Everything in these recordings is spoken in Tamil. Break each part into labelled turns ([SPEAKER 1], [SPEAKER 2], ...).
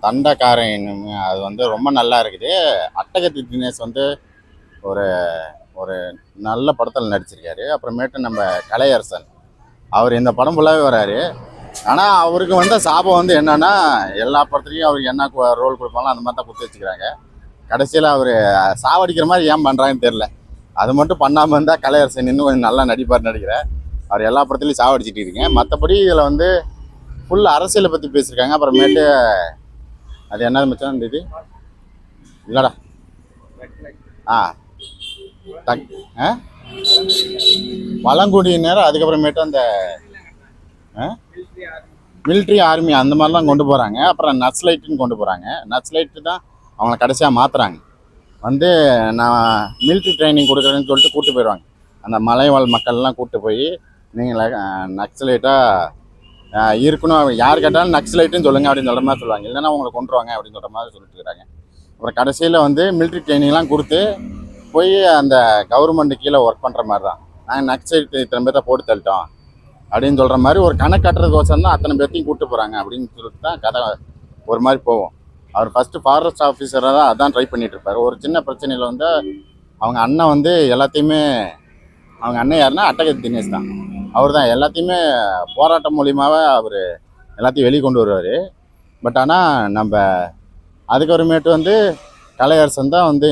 [SPEAKER 1] தண்டக்காரன் அது வந்து ரொம்ப நல்லா இருக்குது. அட்டகத்தி தினேஷ் வந்து ஒரு ஒரு நல்ல படத்தில் நடிச்சிருக்காரு. அப்புறமேட்டு நம்ம கலையரசன் அவர் இந்த படம் ஃபுல்லாகவே வராரு. ஆனால் அவருக்கு வந்த சாபம் வந்து என்னன்னா, எல்லா படத்துலையும் அவருக்கு என்ன ரோல் கொடுப்பாலும் அந்த மாதிரி தான் கொடுத்து வச்சுக்கிறாங்க. கடைசியில் அவர் சாவடிக்கிற மாதிரி ஏன் பண்ணுறாங்கன்னு தெரில. அது மட்டும் பண்ணாமல் இருந்தால் கலையரசன் இன்னும் கொஞ்சம் நல்லா நடிப்பார் நினைக்கிறேன். அவர் எல்லா படத்துலையும் சாவடிச்சிட்டு இருக்கீங்க. மற்றபடி இதில் வந்து ஃபுல் அரசியலை பற்றி பேசியிருக்காங்க. அப்புறமேட்டு அது என்னது மச்சான் இந்த இது இல்லைடா ஆ தக் ஆ பழங்குடியினர், அதுக்கப்புறமேட்டு அந்த மிலிட்ரி ஆர்மி அந்த மாதிரிலாம் கொண்டு போகிறாங்க. அப்புறம் நக்ஸலைட்டுன்னு கொண்டு போகிறாங்க. நக்ஸலைட்டு தான் அவங்கள கடைசியாக மாற்றுறாங்க. வந்து நான் மிலிட்ரி ட்ரைனிங் கொடுக்குறேன்னு சொல்லிட்டு கூப்பிட்டு போயிடுவாங்க. அந்த மலைவாழ் மக்கள்லாம் கூப்பிட்டு போய் நீங்கள் நக்ஸலைட்டாக இருக்கணும், யார் கேட்டாலும் நக்ஸலைட்டுன்னு சொல்லுங்கள் அப்படின்னு சொல்கிற மாதிரி சொல்லுவாங்க. இல்லைன்னா அவங்களை கொண்டுருவாங்க அப்படின்னு சொல்கிற மாதிரி சொல்லிட்டு இருக்கிறாங்க. அப்புறம் கடைசியில் வந்து மிலிட்ரி ட்ரைனிங்லாம் கொடுத்து போய் அந்த கவர்மெண்ட்டு கீழே ஒர்க் பண்ணுற மாதிரி தான். நாங்கள் நக்ஸலைட்டு இத்தனை பேர்த்த போட்டு தள்ளிட்டோம் அப்படின்னு சொல்கிற மாதிரி ஒரு கணக்கு கட்டுறதுக்கோசரம் தான் அத்தனை பேர்த்தையும் கூப்பிட்டு போகிறாங்க அப்படின்னு சொல்லிட்டு தான் கதை ஒரு மாதிரி போவோம். அவர் ஃபஸ்ட்டு ஃபாரஸ்ட் ஆஃபீஸராக தான் அதான் ட்ரை பண்ணிகிட்டு இருப்பார். ஒரு சின்ன பிரச்சனையில் வந்து அவங்க அண்ணன் வந்து எல்லாத்தையுமே, அவங்க அண்ணன் யாருன்னா அட்டகத்தி தினேஷ் தான். அவர் தான் எல்லாத்தையுமே போராட்டம் மூலியமாகவே அவர் எல்லாத்தையும் வெளியே கொண்டு வருவார். பட் ஆனால் நம்ம அதுக்கப்புறமேட்டு வந்து கலையரசன் தான் வந்து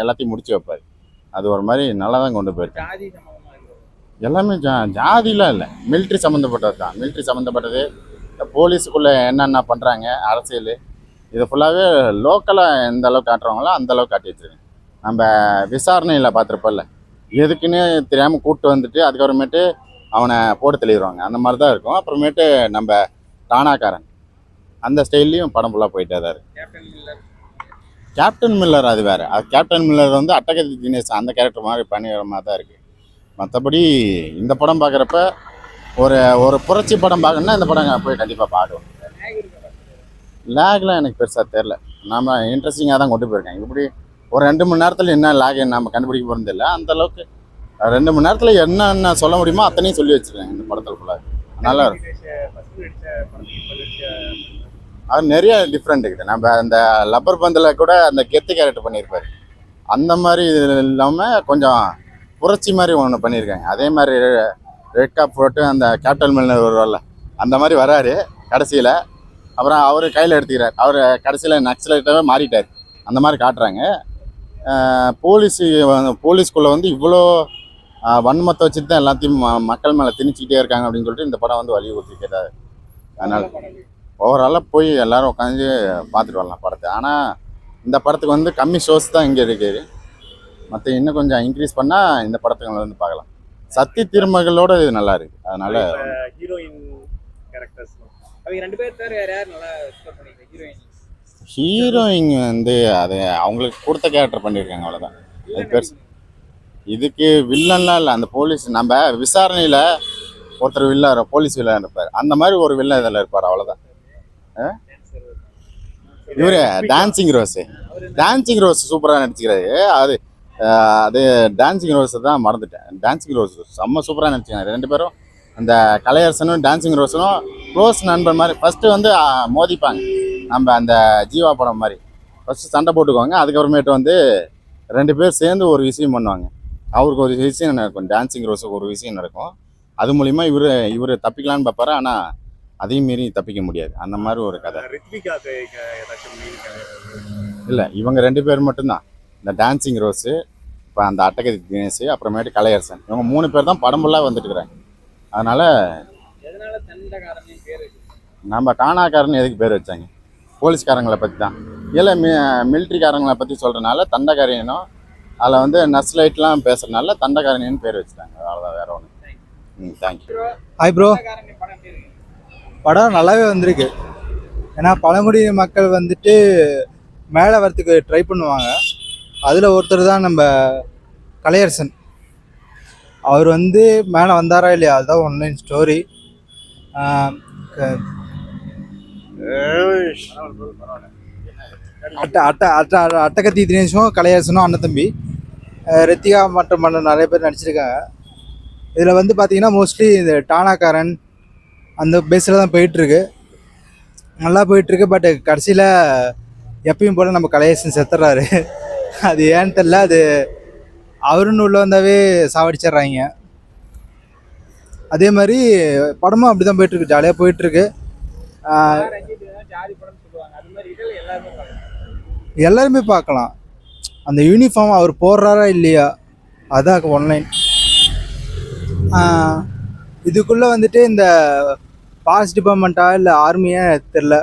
[SPEAKER 1] எல்லாத்தையும் முடிச்சு வைப்பார். அது ஒரு மாதிரி நல்லா தான் கொண்டு போயிருக்காங்க. எல்லாமே ஜாதிலாம் இல்லை, மிலிட்ரி சம்மந்தப்பட்டது தான். மிலிட்ரி சம்மந்தப்பட்டது, போலீஸுக்குள்ளே என்னென்ன பண்ணுறாங்க, அரசியல், இது ஃபுல்லாகவே லோக்கலாக எந்த அளவுக்கு காட்டுறாங்களோ அந்த அளவுக்கு காட்டி வச்சுருக்கேன். நம்ம விசாரணையில் பார்த்துருப்போம்ல, எதுக்குன்னு தெரியாமல் கூப்பிட்டு வந்துட்டு அதுக்கப்புறமேட்டு அவனை போட்டு தெளிவாங்க, அந்த மாதிரி தான் இருக்கும். அப்புறமேட்டு நம்ம டானாக்காரன் அந்த ஸ்டைல்லையும் படம் ஃபுல்லாக போயிட்டே தான் இருக்கு. கேப்டன் மில்லர் அது வேறு. அது கேப்டன் மில்லர் வந்து அட்டகத்தி தினேஷ் அந்த கேரக்டர் மாதிரி பண்ணிக்கிற மாதிரி தான் இருக்குது. மற்றபடி இந்த படம் பார்க்குறப்ப ஒரு ஒரு புரட்சி படம் பார்க்கணுன்னா இந்த படம் போய் கண்டிப்பாக பார்க்கணும். லேக்லாம் எனக்கு பெருசாக தெரில. நம்ம இன்ட்ரெஸ்டிங்காக தான் கொண்டு போயிருக்கேன். இப்படி ஒரு 2 மணி நேரத்தில் என்ன லேக் நம்ம கண்டுபிடிக்க போகிறது இல்லை. அந்தளவுக்கு 2 மணி நேரத்தில் என்னென்ன சொல்ல முடியுமோ அத்தனையும் சொல்லி வச்சுருக்கேன் இந்த படத்தில் ஃபுல்லாக. நல்லா இருக்கும். அது நிறைய டிஃப்ரெண்ட் இருக்குது. நம்ம அந்த லப்பர் பந்தில் கூட அந்த கெத்து கேரக்டர் பண்ணியிருப்பார். அந்த மாதிரி இது இல்லாமல் கொஞ்சம் புரட்சி மாதிரி ஒன்று பண்ணியிருக்காங்க. அதே மாதிரி ரெட் காப் போட்டு அந்த கேப்டன் மில்லர் வருவார்ல, அந்த மாதிரி வராரு கடைசியில். அப்புறம் அவர் கையில் எடுத்துக்கிறார். அவர் கடைசியில் நக்ஸலைட்டாகவே மாறிட்டார். அந்த மாதிரி காட்டுறாங்க. போலீஸ்குள்ளே வந்து இவ்வளோ வன்மத்தை வச்சுட்டு தான் எல்லாத்தையும் மக்கள் மேலே திணிச்சிக்கிட்டே இருக்காங்க அப்படின்னு சொல்லிட்டு இந்த படம் வந்து வலியுறுத்திக்கிறாரு. அதனால் ஓவராலாக போய் எல்லோரும் உட்காந்து பார்த்துட்டு வரலாம் படத்தை. ஆனால் இந்த படத்துக்கு வந்து கம்மி ஷோஸ் தான் இங்கே இருக்குது. மற்ற இன்னும் கொஞ்சம் இன்க்ரீஸ் பண்ணால் இந்த படத்துங்களை வந்து பார்க்கலாம். சத்தி திருமகளோட இது நல்லா இருக்கு. அதனால ஹீரோயின் வந்து அது அவங்களுக்கு கொடுத்த கேரக்டர் பண்ணியிருக்காங்க, அவ்வளோதான். அது பெருசு. இதுக்கு வில்லன்லாம் இல்லை. அந்த போலீஸ் நம்ம விசாரணையில் ஒருத்தர் வில்லர், போலீஸ் வில்லன் இருப்பார். அந்த மாதிரி ஒரு வில்லன் இதில் இருப்பார், அவ்வளோதான். இவர் டான்சிங் ரோஸ் சூப்பராக நடிச்சுக்கிறாரு. அது டான்சிங் ரோஸை தான் மறந்துட்டேன். டான்சிங் ரோஸ் செம்ம சூப்பராக நடிச்சுக்கிறாங்க 2 பேரும். அந்த கலையரசனும் டான்சிங் ரோஸனும் க்ளோஸ் நண்பர் மாதிரி. ஃபஸ்ட்டு வந்து மோதிப்பாங்க, நம்ம அந்த ஜீவா படம் மாதிரி. ஃபஸ்ட்டு சண்டை போட்டுக்குவாங்க, அதுக்கப்புறமேட்டு வந்து 2 பேர் சேர்ந்து ஒரு விஷயம் பண்ணுவாங்க. அவருக்கு ஒரு விஷயம் நடக்கும், டான்சிங் ரோஸுக்கு ஒரு விஷயம் நடக்கும். அது மூலிமா இவர் தப்பிக்கலான்னு பார்ப்பாரு. ஆனால் அதையும் மீறி தப்பிக்க முடியாது. அந்த மாதிரி ஒரு கதை. இல்லை, இவங்க 2 பேர் மட்டும்தான். இந்த டான்சிங் ரோஸு, இப்போ அந்த அட்டகத்தி தினேஷ், அப்புறமேட்டு கலையரசன், இவங்க 3 பேர் தான் படம் ஃபுல்லாக வந்துட்டு இருக்கிறாங்க. அதனால் நம்ம டானாக்காரன் எதுக்கு பேர் வச்சாங்க, போலீஸ்காரங்களை பற்றி தான். இல்லை மிலிட்ரிக்காரங்களை பற்றி சொல்கிறனால தண்டக்காரனும், அதில் வந்து நக்ஸலைட்லாம் பேசுகிறதுனால தண்டக்காரனின்னு பேர் வச்சுட்டாங்க. அவ்வளோதான், வேறு ஒன்று. தேங்க்யூ.
[SPEAKER 2] Hi bro. படம் நல்லாவே வந்திருக்கு. ஏன்னா பழங்குடி மக்கள் வந்துட்டு மேலே வரத்துக்கு ட்ரை பண்ணுவாங்க. அதில் ஒருத்தர் தான் நம்ம கலையரசன். அவர் வந்து மேலே வந்தாரா இல்லையா, அதுதான் ஒன்லைன் ஸ்டோரி. அட்டகத்தி தினேஷும் கலையரசனும் அண்ணன் தம்பி. ரித்திகா மற்றும் நிறைய பேர் நடிச்சிருக்காங்க. இதில் வந்து பார்த்தீங்கன்னா மோஸ்ட்லி இந்த டானாக்காரன் அந்த பேஸில் தான் போயிட்டுருக்கு. நல்லா போயிட்டுருக்கு. பட் கடைசியில் எப்பயும் போல் நம்ம கலையரசன் செத்துறாரு. அது ஏன்னு தெரில. அது அவருன்னு உள்ள வந்தாவே சாவடிச்சிட்றாங்க. அதே மாதிரி படமும் அப்படி தான் போயிட்டுருக்கு, ஜாலியாக போயிட்டுருக்கு. எல்லாருமே பார்க்கலாம். அந்த யூனிஃபார்ம் அவர் போடுறாரா இல்லையா, அதான் ஒன்லைன். இதுக்குள்ளே வந்துட்டு இந்த பாஸ் டிபார்ட்மெண்ட்டா இல்லை ஆர்மியா தெரில.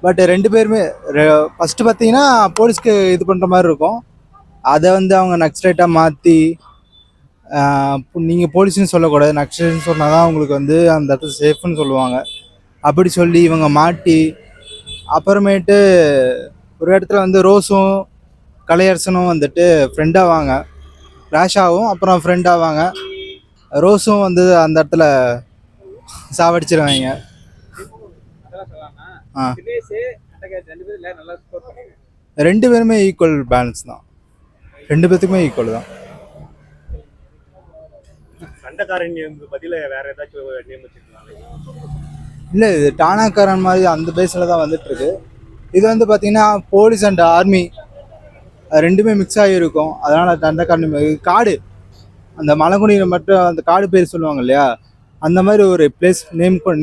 [SPEAKER 2] பட் ரெண்டு பேருமே ஃபஸ்ட்டு பார்த்தீங்கன்னா போலீஸ்க்கு இது பண்ணுற மாதிரி இருக்கும். அதை வந்து அவங்க நக்ஸலைட்டாக மாற்றி, நீங்கள் போலீஸ்னு சொல்லக்கூடாது, நக்ஸலைட்னு சொன்னால் தான் அவங்களுக்கு வந்து அந்த இடத்துல சேஃப்னு சொல்லுவாங்க. அப்படி சொல்லி இவங்க மாட்டி, அப்புறமேட்டு ஒரு இடத்துல வந்து ரோஸும் கலையரசனும் வந்துட்டு ஃப்ரெண்ட் ஆவாங்க. கிளாஷ் ஆகும், அப்புறம் ஃப்ரெண்ட் ஆவாங்க. ரோஸும் வந்து அந்த இடத்துல சாவடிச்சிருவாங்க. ரெண்டு பேருமே ஈக்குவல் பேலன்ஸ் தான். ரெண்டு பேத்துக்குமே ஈக்குவல் தான். இல்லை, இது டானாக்காரன் மாதிரி அந்த பேஸில் தான் வந்துட்டுருக்கு. இது வந்து பார்த்தீங்கன்னா போலீஸ் அண்ட் ஆர்மி ரெண்டுமே மிக்ஸ் ஆகியிருக்கும். அதனால் தண்டக்காரன் காடு, அந்த மலைக்குடியில் மட்டும் அந்த காடு பேர் சொல்லுவாங்க இல்லையா, அந்த மாதிரி ஒரு பிளேஸ்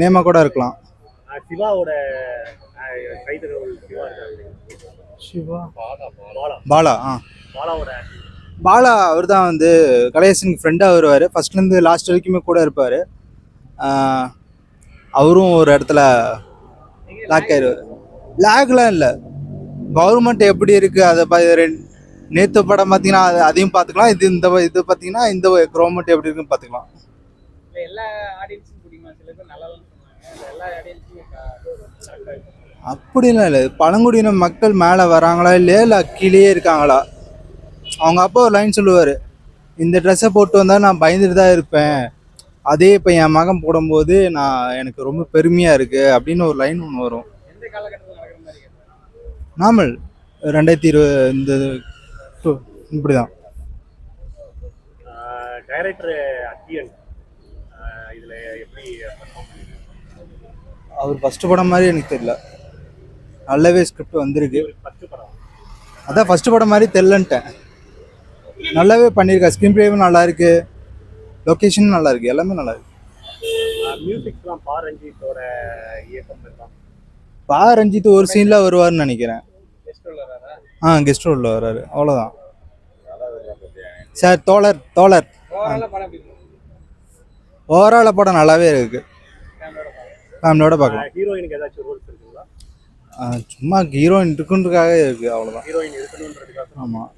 [SPEAKER 2] நேமாக கூட இருக்கலாம். சிவா பாலா பாலா அவர் தான் வந்து கலையரசனுக்கு ஃப்ரெண்டாக வருவார். ஃபர்ஸ்ட்லேருந்து லாஸ்ட் வரைக்குமே கூட இருப்பார். அவரும் ஒரு இடத்துல லாக் ஆயிடுவார். லாக்லாம் இல்லை, கவர்மெண்ட் எப்படி இருக்குது அதை நேற்று படம் பார்த்தீங்கன்னா அதையும் பார்த்துக்கலாம். இது பார்த்தீங்கன்னா இந்த கவர்மெண்ட் எப்படி இருக்குன்னு பார்த்துக்கலாம். அப்படிலாம் இல்லை, பழங்குடியின மக்கள் மேலே வராங்களா இல்லையா, இல்லை கீழே இருக்காங்களா. அவங்க அப்பா ஒரு லைன் சொல்லுவார், இந்த ட்ரெஸ்ஸை போட்டு வந்தால் நான் பயந்துட்டு தான் இருப்பேன், அதே இப்போ என் மகன் போடும்போது எனக்கு ரொம்ப பெருமையாக இருக்குது அப்படின்னு ஒரு லைன் ஒன்று வரும். நார்மல் 2020 இந்த இப்படி தான். அவர் ஃபஸ்ட்டு படம் மாதிரி எனக்கு தெரியல, நல்லாவே ஸ்கிரிப்ட் வந்திருக்கு. அதான் ஃபஸ்ட்டு படம் மாதிரி தெரிலன்ட்டேன். நல்லாவே பண்ணியிருக்கா, ஸ்க்ரீன் ப்ளேவும் நல்லா இருக்கு, லொக்கேஷனும் நல்லா இருக்கு, எல்லாமே நல்லா இருக்கு. பா ரஞ்சித் ஒரு சீனில் வருவார்னு நினைக்கிறேன். கெஸ்ட் ரோலில் வர்றாரு, அவ்வளோதான். சார் தோழர் ஓவரால் படம் நல்லாவே இருக்கு, ஃபேமிலியோட பார்க்கலாம். சும்மா ஹீரோயின் இருக்குன்றதுக்காக இருக்கு, அவ்வளோதான். ஆமாம்.